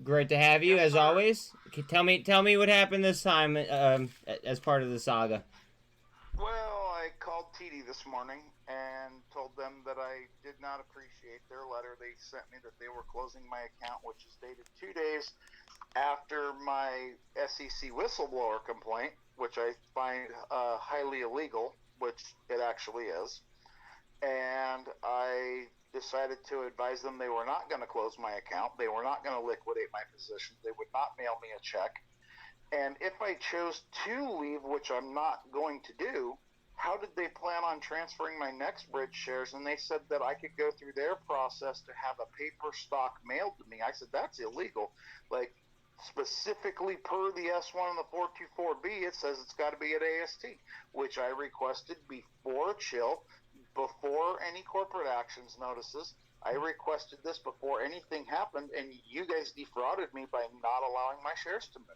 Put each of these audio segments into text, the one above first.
Great to have you Yes, as sir. always. Tell me what happened this time as part of the saga. Well, I called TD this morning and told them that I did not appreciate their letter. They sent me that they were closing my account, which is dated 2 days after my SEC whistleblower complaint, which I find highly illegal, which it actually is. And I decided to advise them they were not going to close my account. They were not going to liquidate my position. They would not mail me a check. And if I chose to leave, which I'm not going to do, how did they plan on transferring my nextbridge shares? And they said that I could go through their process to have a paper stock mailed to me. I said, that's illegal. Like, specifically per the S1 and the 424B, it says it's got to be at AST, which I requested before chill, before any corporate actions notices. I requested this before anything happened, and you guys defrauded me by not allowing my shares to move.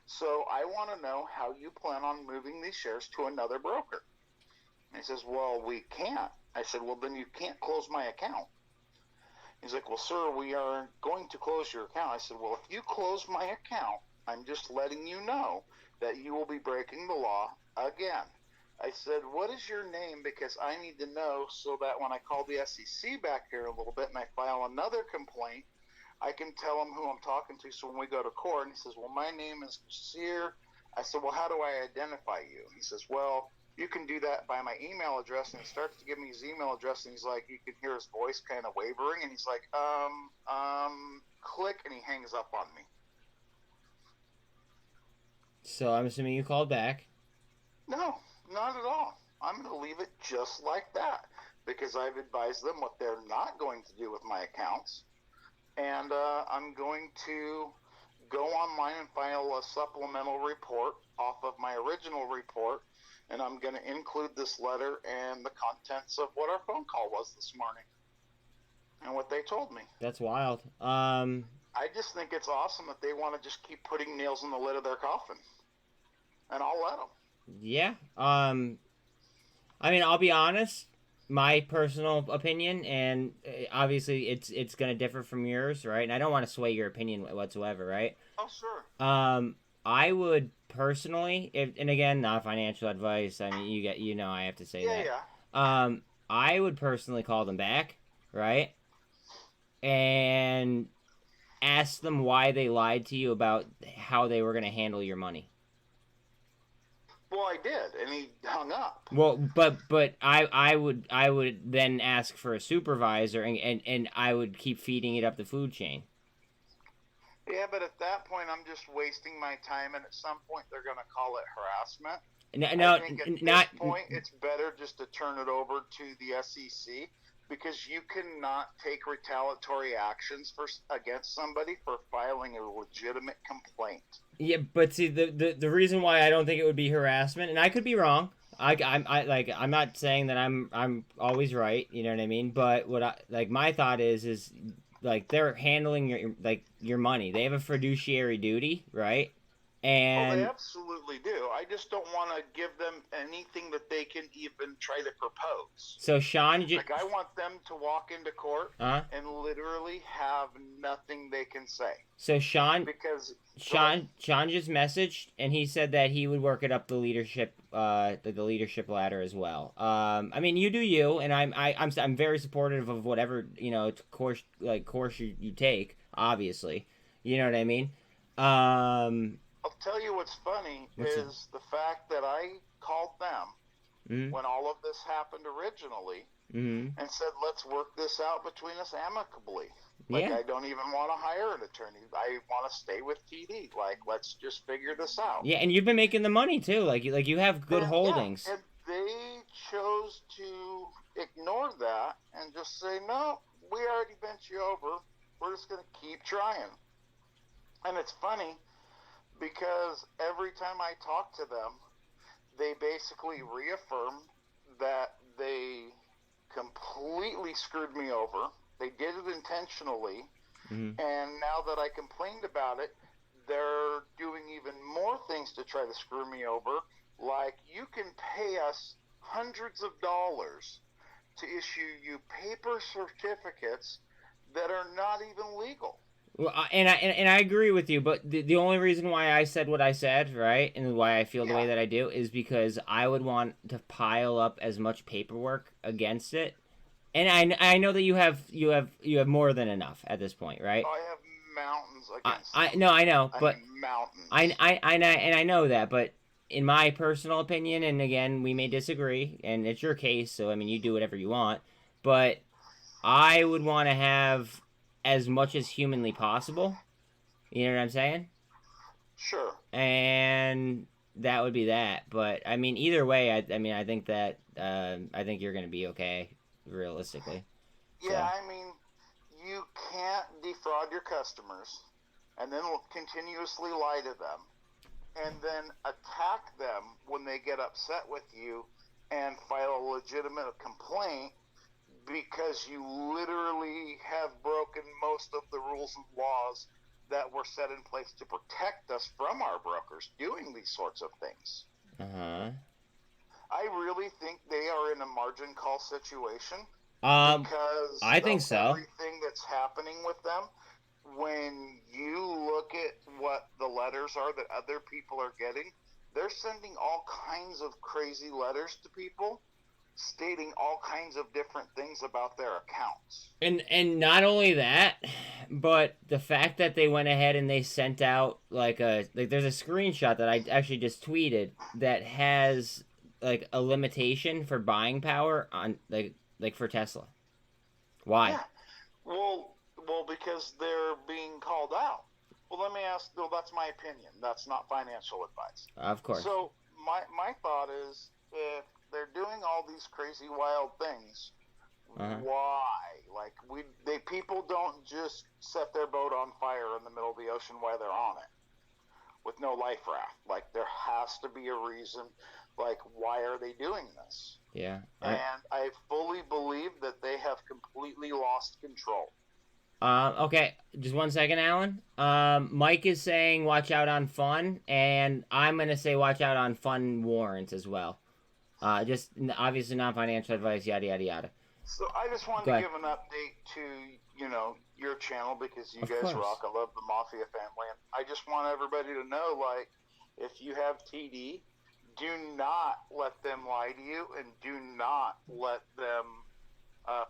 So I want to know how you plan on moving these shares to another broker. And he says, well, we can't. I said, well, then you can't close my account. He's like, well, sir, we are going to close your account. I said, well, if you close my account, I'm just letting you know that you will be breaking the law again. I said, what is your name? Because I need to know so that when I call the SEC back here a little bit and I file another complaint, I can tell him who I'm talking to. So when we go to court, and he says, well, my name is Sear. I said, well, how do I identify you? He says, well, you can do that by my email address. And he starts to give me his email address, and he's like, you can hear his voice kind of wavering, and he's like, click, and he hangs up on me. So I'm assuming you called back. No, not at all. I'm going to leave it just like that because I've advised them what they're not going to do with my accounts. And I'm going to go online and file a supplemental report off of my original report, and I'm going to include this letter and the contents of what our phone call was this morning and what they told me. That's wild. I just think it's awesome that they want to just keep putting nails in the lid of their coffin, and I'll let them. Yeah. I mean, I'll be honest. My personal opinion, and obviously it's gonna differ from yours, right? And I don't want to sway your opinion whatsoever, right? Oh, sure. I would personally, and again, not financial advice. I mean, I have to say Yeah, that. yeah. I would personally call them back, right? And ask them why they lied to you about how they were going to handle your money. Well, I did, and he hung up. Well, but I would then ask for a supervisor, and I would keep feeding it up the food chain. Yeah, but at that point, I'm just wasting my time, and at some point, they're going to call it harassment. No, I no, think at this not. point, it's better just to turn it over to the SEC because you cannot take retaliatory actions against somebody for filing a legitimate complaint. Yeah, but see, the reason why I don't think it would be harassment, and I could be wrong. I'm not saying that I'm always right. You know what I mean? But what I like my thought is like they're handling your money. They have a fiduciary duty, right? Oh, they And absolutely do. I just don't want to give them anything that they can even try to propose. so Sean, Like, I want them to walk into court uh, and literally have nothing they can say. so Sean Because, go ahead. Sean just messaged, and he said that he would work it up the leadership ladder as well. I mean, you do you, and I'm very supportive of whatever course you take. Obviously, you know what I mean. Um, I'll tell you what's funny what's that? is the fact that I called them Mm-hmm. when all of this happened originally Mm-hmm. and said, let's work this out between us amicably. Like, Yeah, I don't even want to hire an attorney. I want to stay with TD. Like, let's just figure this out. yeah, and you've been making the money too. Like you have good And yeah, holdings. and they chose to ignore that and just say, no, we already bent you over. We're just going to keep trying. And it's funny because every time I talk to them, they basically reaffirm that they completely screwed me over. They did it intentionally. Mm-hmm. And now that I complained about it, they're doing even more things to try to screw me over. Like, you can pay us hundreds of dollars to issue you paper certificates that are not even legal. Well, and I agree with you, but the only reason why I said what I said, right, and why I feel the way Yeah. that I do is because I would want to pile up as much paperwork against it. And I know that you have more than enough at this point, right? I have mountains I against I them. no, I know, I but mean, mountains. I know that, but in my personal opinion, and again, we may disagree, and it's your case, so I mean, you do whatever you want, but I would want to have as much as humanly possible. You know what I'm saying? Sure. And that would be that. But I mean, either way, I mean, I think that I think you're gonna be okay, realistically. Yeah, So I mean, you can't defraud your customers and then continuously lie to them and then attack them when they get upset with you and file a legitimate complaint because you literally have broken most of the rules and laws that were set in place to protect us from our brokers doing these sorts of things. uh huh. I really think they are in a margin call situation Um, because I of think so. everything that's happening with them. When you look at what the letters are that other people are getting, they're sending all kinds of crazy letters to people stating all kinds of different things about their accounts. And not only that, but the fact that they went ahead and they sent out like there's a screenshot that I actually just tweeted that has like a limitation for buying power on like for Tesla. Why? Yeah, well, because they're being called out. Well, let me ask. Well, that's my opinion. That's not financial advice. Of course. So my thought is, if they're doing all these crazy wild things, Uh-huh. why? Like they people don't just set their boat on fire in the middle of the ocean while they're on it with no life raft. Like there has to be a reason. Like why are they doing this? Yeah. And I fully believe that they have completely lost control. Okay, just 1 second, Alan. Mike is saying watch out on fun, and I'm gonna say watch out on fun warrants as well. Just obviously not financial advice, yada yada yada. So I just wanted Go to ahead. give an update to your channel because you Of guys course. rock. I love the Mafia family, and I just want everybody to know, like, if you have TD, do not let them lie to you, and do not let them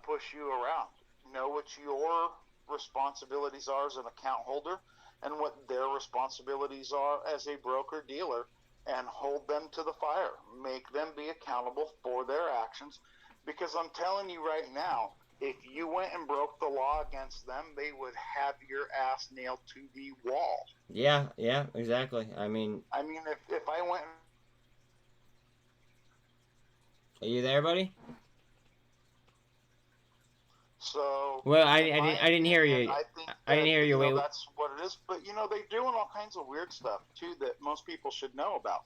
push you around. Know what your responsibilities are as an account holder, and what their responsibilities are as a broker dealer, and hold them to the fire. Make them be accountable for their actions because I'm telling you right now, if you went and broke the law against them, they would have your ass nailed to the wall. Yeah, yeah, exactly. I mean, I mean, if I went. are you there, buddy? So, Well, in my I didn't hear opinion, you. I think I didn't that, hear you. Wait. that's what it is. But, they're doing all kinds of weird stuff, too, that most people should know about.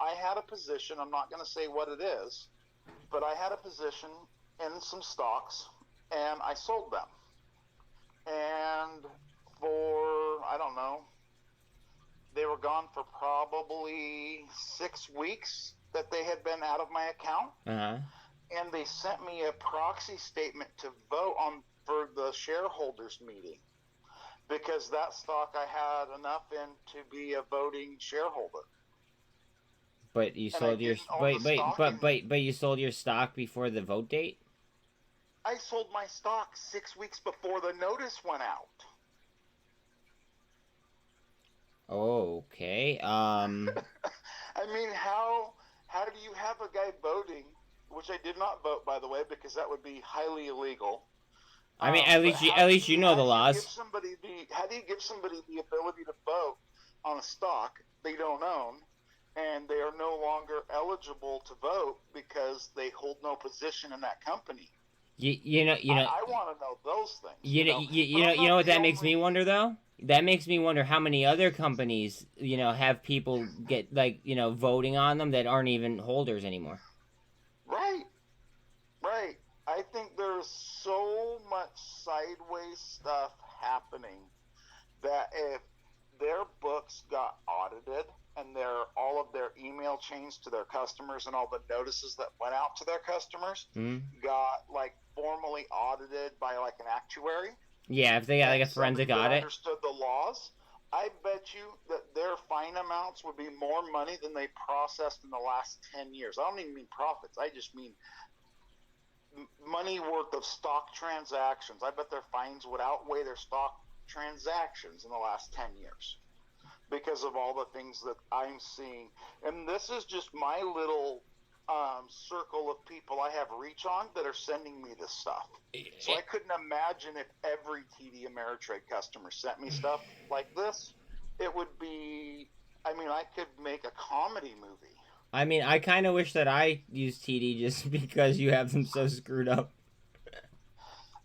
I had a position, I'm not going to say what it is, but I had a position in some stocks, and I sold them. And for, I don't know, they were gone for probably 6 weeks that they had been out of my account. Uh-huh. And they sent me a proxy statement to vote on for the shareholders meeting because that stock I had enough in to be a voting shareholder. But you And I sold your didn't own the stock. but you sold your stock before the vote date? I sold my stock 6 weeks before the notice went out. Okay. I mean, how do you have a guy voting, which I did not vote, by the way, because that would be highly illegal. I mean, at least you know the laws. How do you give somebody the ability to vote on a stock they don't own, and they are no longer eligible to vote because they hold no position in that company? I want to know those things. You know what that makes me wonder though? That makes me wonder how many other companies, have people get voting on them that aren't even holders anymore. Right. Right. I think there's so much sideways stuff happening that if their books got audited and all of their email chains to their customers and all the notices that went out to their customers got like formally audited by like an actuary. Yeah, if they got like a forensic audit. Understood the laws, I bet you that their fine amounts would be more money than they processed in the last 10 years. I don't even mean profits. I just mean money worth of stock transactions. I bet their fines would outweigh their stock transactions in the last 10 years because of all the things that I'm seeing. And this is just my little circle of people I have reach on that are sending me this stuff. So I couldn't imagine if every TD Ameritrade customer sent me stuff like this. It would be, I mean, I could make a comedy movie. I mean, I kind of wish that I used TD just because you have them so screwed up.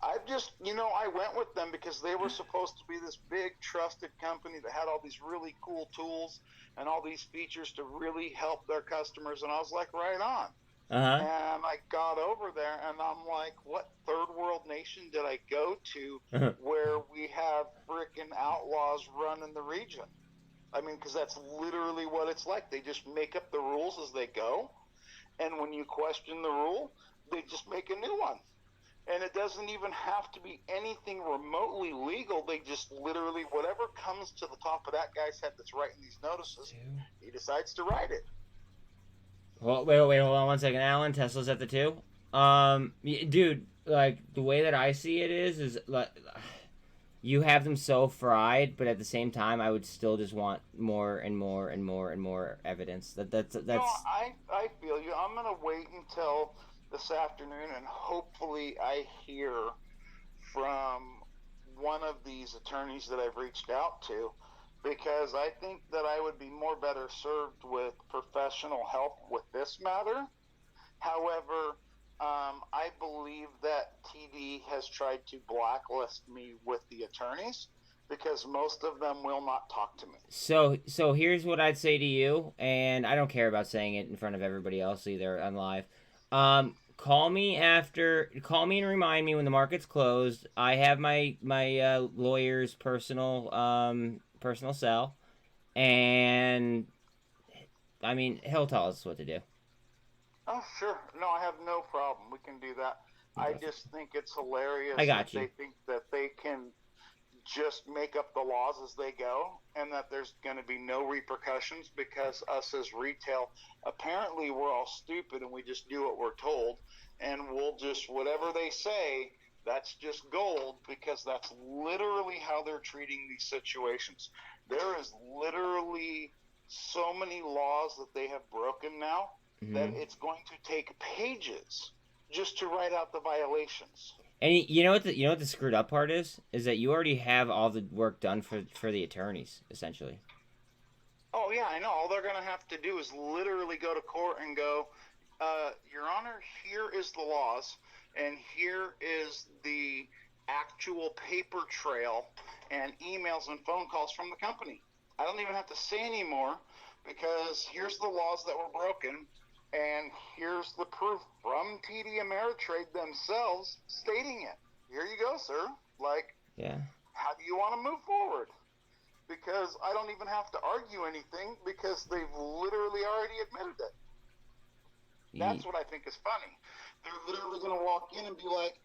I've just, I went with them because they were supposed to be this big trusted company that had all these really cool tools and all these features to really help their customers. And I was like, right on. Uh-huh. And I got over there and I'm like, what third world nation did I go to where we have freaking outlaws running the region? I mean, because that's literally what it's like. They just make up the rules as they go. And when you question the rule, they just make a new one. And it doesn't even have to be anything remotely legal. They just literally, whatever comes to the top of that guy's head that's writing these notices, he decides to write it. Well, wait, hold on one second, Alan. Tesla's at the 2. Dude, like, the way that I see it is like, you have them so fried, but at the same time, I would still just want more and more and more and more evidence. That's. No, I feel you. I'm gonna wait until this afternoon, and hopefully I hear from one of these attorneys that I've reached out to, because I think that I would be more better served with professional help with this matter. However, I believe that TD has tried to blacklist me with the attorneys because most of them will not talk to me. So here's what I'd say to you, and I don't care about saying it in front of everybody else either on live. Call me and remind me when the market's closed. I have my lawyer's personal cell, and I mean, he'll tell us what to do. Oh, sure. No, I have no problem. We can do that. I just think it's hilarious I got you. They think that they can just make up the laws as they go and that there's going to be no repercussions because us as retail, apparently we're all stupid and we just do what we're told and we'll just, whatever they say, that's just gold because that's literally how they're treating these situations. There is literally so many laws that they have broken now that it's going to take pages just to write out the violations. And you know what the screwed up part is that you already have all the work done for the attorneys essentially. Oh yeah, I know. All they're going to have to do is literally go to court and go, Your Honor, here is the laws, and here is the actual paper trail and emails and phone calls from the company. I don't even have to say anymore because here's the laws that were broken. And here's the proof from TD Ameritrade themselves stating it. Here you go, sir. Like, yeah. How do you want to move forward? Because I don't even have to argue anything because they've literally already admitted it. That's what I think is funny. They're literally going to walk in and be like,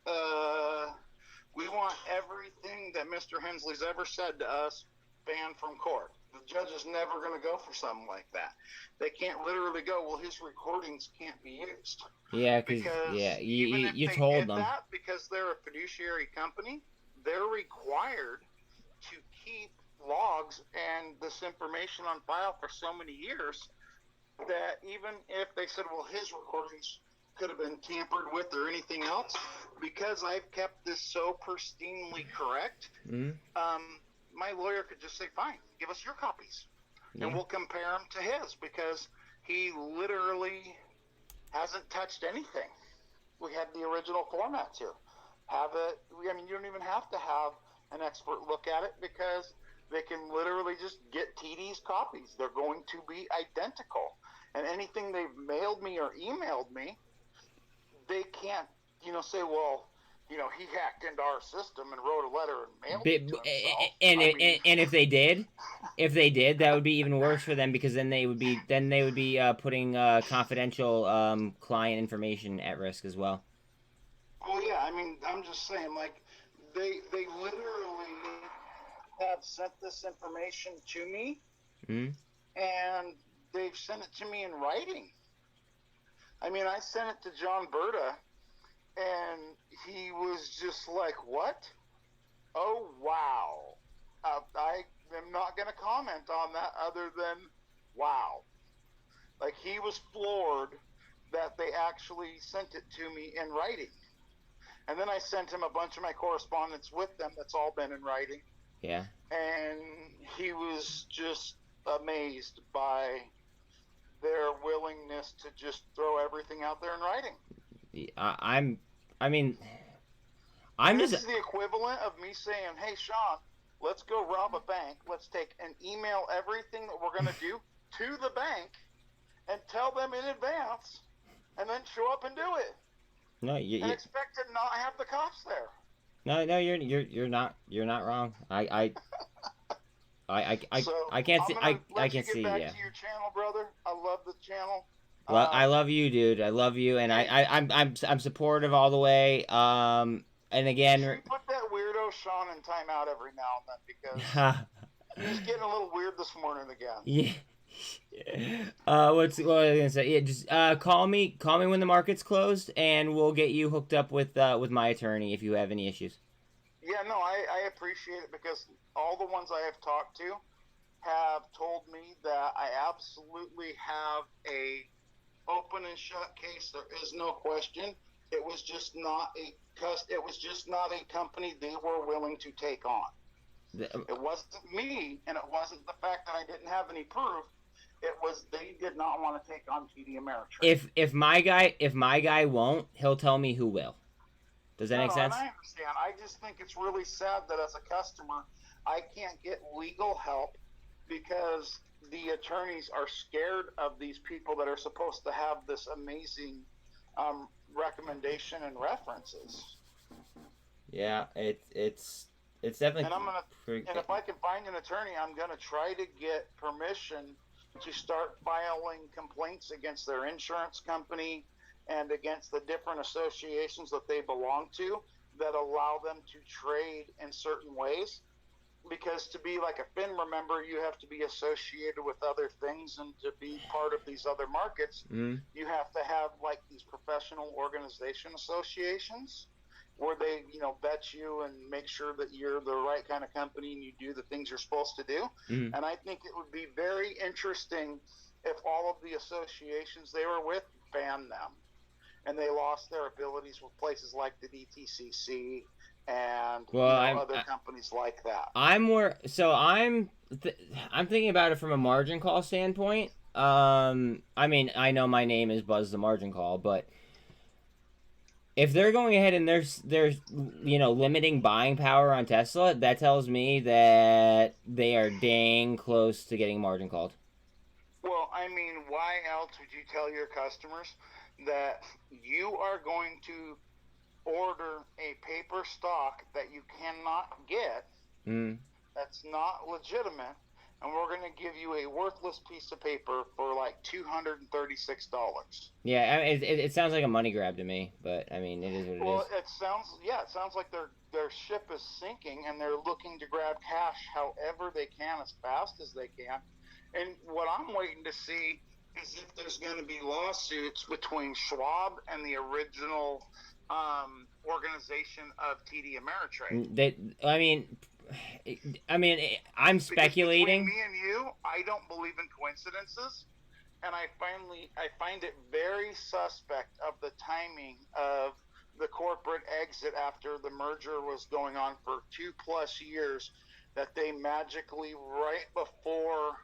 we want everything that Mr. Hensley's ever said to us banned from court. The judge is never going to go for something like that. They can't literally go, well, his recordings can't be used. Yeah, because you told them that because they're a fiduciary company, they're required to keep logs and this information on file for so many years that even if they said, well, his recordings could have been tampered with or anything else, because I've kept this so pristinely correct, my lawyer could just say, fine, give us your copies. Yeah. And we'll compare them to his because he literally hasn't touched anything. We had the original formats here. I mean, you don't even have to have an expert look at it because they can literally just get TD's copies. They're going to be identical. And anything they've mailed me or emailed me, they can't, say, well, he hacked into our system and wrote a letter and mailed it to himself. And if they did, that would be even worse for them because then they would be putting confidential client information at risk as well. Well, yeah, I mean, I'm just saying, like, they literally have sent this information to me, Mm. and they've sent it to me in writing. I mean, I sent it to John Berta, and he was just like, "What? Oh, wow." I am not going to comment on that other than, wow. Like, he was floored that they actually sent it to me in writing. And then I sent him a bunch of my correspondence with them that's all been in writing. Yeah. And he was just amazed by their willingness to just throw everything out there in writing. I mean, I'm This just. is the equivalent of me saying, "Hey, Sean, let's go rob a bank. Let's take and email everything that we're going to do to the bank and tell them in advance, and then show up and do it, No, and expect to not have the cops there." no, you're not wrong. So I can't I'm see. gonna I let you can get see. back Yeah. to your channel, brother. I love the channel. I love you, dude. I love you, and And I'm supportive all the way. And again, should we put that weirdo Sean in timeout every now and then, because he's getting a little weird this morning again. yeah. What was I gonna say? Yeah, just call me when the market's closed, and we'll get you hooked up with my attorney if you have any issues. Yeah, no, I appreciate it, because all the ones I have talked to have told me that I absolutely have a open and shut case. There is no question. It was just not a company they were willing to take on. It wasn't me, and it wasn't the fact that I didn't have any proof. It was they did not want to take on TD Ameritrade. If my guy won't, he'll tell me who will. Does that No, make no, and sense? I understand. I just think it's really sad that as a customer, I can't get legal help because the attorneys are scared of these people that are supposed to have this amazing recommendation and references. Yeah, it's definitely. And and if I can find an attorney, I'm gonna try to get permission to start filing complaints against their insurance company and against the different associations that they belong to that allow them to trade in certain ways. Because to be like a FINRA member, you have to be associated with other things, and to be part of these other markets, you have to have like these professional organization associations where they, vet you and make sure that you're the right kind of company and you do the things you're supposed to do. Mm-hmm. And I think it would be very interesting if all of the associations they were with banned them, and they lost their abilities with places like the DTCC and other companies like that. I'm thinking about it from a margin call standpoint. I mean, I know my name is Buzz the Margin Call, but if they're going ahead and there's limiting buying power on Tesla, that tells me that they are dang close to getting margin called. Well, I mean, why else would you tell your customers that you are going to order a paper stock that you cannot get, that's not legitimate, and we're going to give you a worthless piece of paper for like $236? Yeah, I mean, it sounds like a money grab to me, but I mean, it is what it is. Well, it sounds like their ship is sinking, and they're looking to grab cash however they can, as fast as they can. And what I'm waiting to see is if there's going to be lawsuits between Schwab and the original organization of TD Ameritrade. I'm speculating. Because between me and you, I don't believe in coincidences, and I find it very suspect of the timing of the corporate exit after the merger was going on for 2+ years, that they magically, right before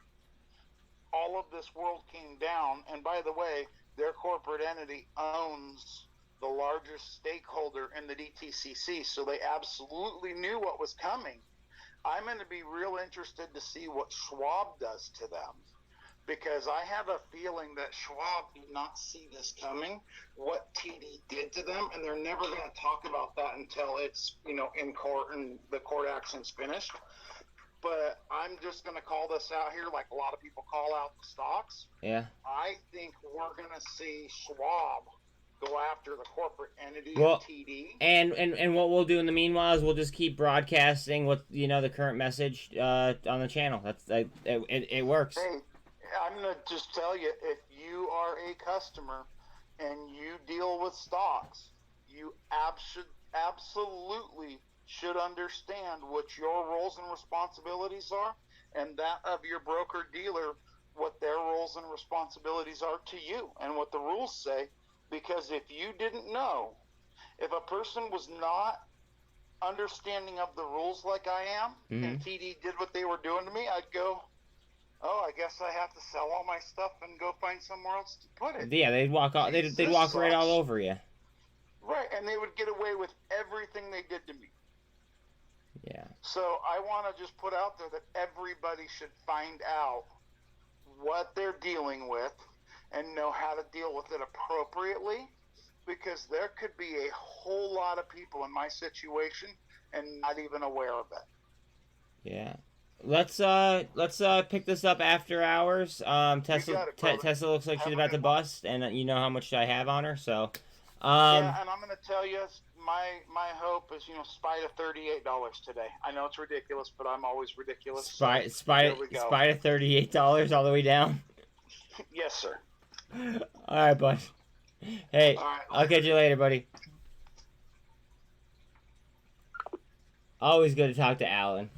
all of this world came down, and by the way, their corporate entity owns the largest stakeholder in the DTCC, so they absolutely knew what was coming. I'm going to be real interested to see what Schwab does to them, because I have a feeling that Schwab did not see this coming, what TD did to them, and they're never going to talk about that until it's, in court and the court action's finished. But I'm just going to call this out here like a lot of people call out the stocks. Yeah. I think we're going to see Schwab go after the corporate entity Well, of TD. And what we'll do in the meanwhile is we'll just keep broadcasting what the current message on the channel. It works. Hey, I'm gonna just tell you, if you are a customer and you deal with stocks, you absolutely should understand what your roles and responsibilities are, and that of your broker dealer, what their roles and responsibilities are to you, and what the rules say. Because if you didn't know, if a person was not understanding of the rules like I am, and TD did what they were doing to me, I'd go, oh, I guess I have to sell all my stuff and go find somewhere else to put it. Yeah, they'd walk off. They'd walk right all over you. Right, and they would get away with everything they did to me. Yeah. So I want to just put out there that everybody should find out what they're dealing with and know how to deal with it appropriately, because there could be a whole lot of people in my situation and not even aware of it. Yeah. Let's pick this up after hours. Tesla Tesla looks like she's about to bust, and you know how much I have on her, so. Yeah, and I'm going to tell you, my hope is, spy to $38 today. I know it's ridiculous, but I'm always ridiculous. Spy to $38 all the way down. Yes, sir. All right, bud. Hey, all right, I'll catch you later, buddy. Always good to talk to Alan.